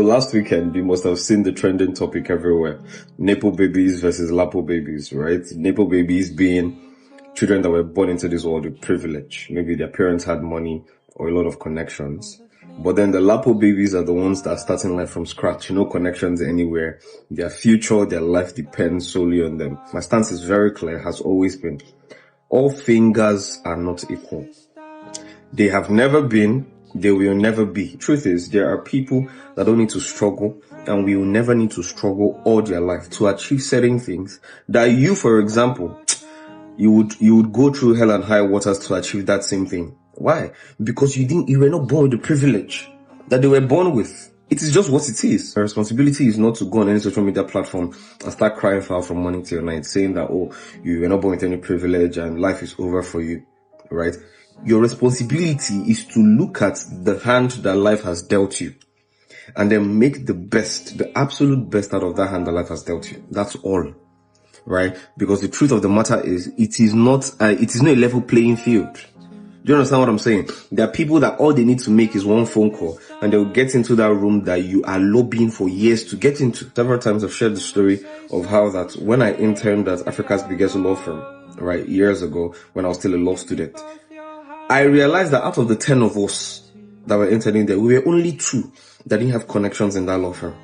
Last weekend, you must have seen the trending topic everywhere. Nepo babies versus Lapo babies, right? Nepo babies being children that were born into this world with privilege. Maybe their parents had money or a lot of connections. But then the Lapo babies are the ones that are starting life from scratch. No connections anywhere. Their future, their life depends solely on them. My stance is very clear, has always been. All fingers are not equal. They have never been, they will never be. Truth is, there are people that don't need to struggle, and we will never need to struggle all their life to achieve certain things that you, for example, you would go through hell and high waters to achieve that same thing. Why? Because you were not born with the privilege that they were born with. It is just what it is. The responsibility is not to go on any social media platform and start crying foul from morning till night, saying that, oh, you were not born with any privilege and life is over for you, right? Your responsibility is to look at the hand that life has dealt you and then make the best, the absolute best out of that hand that life has dealt you. That's all, right? Because the truth of the matter is, it is not a level playing field. Do you understand what I'm saying? There are people that all they need to make is one phone call and they'll get into that room that you are lobbying for years to get into. Several times I've shared the story of how that when I interned at Africa's biggest law firm, right, years ago when I was still a law student, I realized that out of the 10 of us that were interning there, we were only 2 that didn't have connections in that law firm.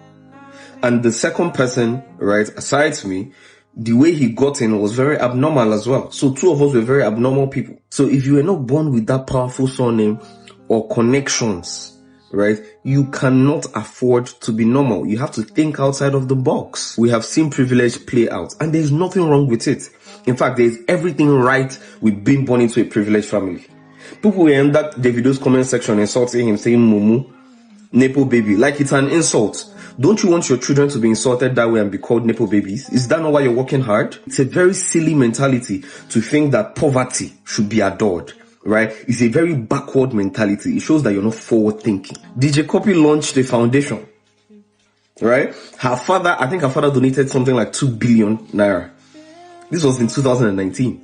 And the second person, right, aside me, the way he got in was very abnormal as well. So 2 of us were very abnormal people. So if you were not born with that powerful surname or connections, right, you cannot afford to be normal. You have to think outside of the box. We have seen privilege play out and there's nothing wrong with it. In fact, there's everything right with being born into a privileged family. People will end that Davido's comment section insulting him, saying Mumu, Nepo baby, like it's an insult. Don't you want your children to be insulted that way and be called Nepo babies? Is that not why you're working hard? It's a very silly mentality to think that poverty should be adored, right? It's a very backward mentality. It shows that you're not forward thinking. DJ Copy launched a foundation, right? I think her father donated something like 2 billion naira. This was in 2019.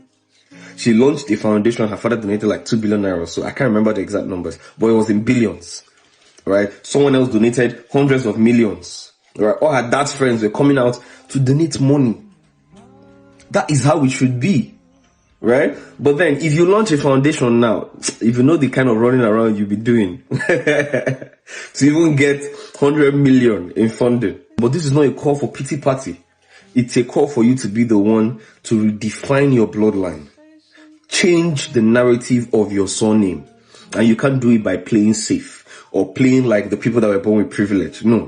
She launched a foundation. Her father donated like 2 billion naira. So I can't remember the exact numbers, but it was in billions, right? Someone else donated hundreds of millions, right? All her dad's friends were coming out to donate money. That is how it should be, right? But then if you launch a foundation now, if you know the kind of running around you'll be doing to even get 100 million in funding. But this is not a call for pity party. It's a call for you to be the one to redefine your bloodline. Change the narrative of your surname. And you can't do it by playing safe or playing like the people that were born with privilege. No.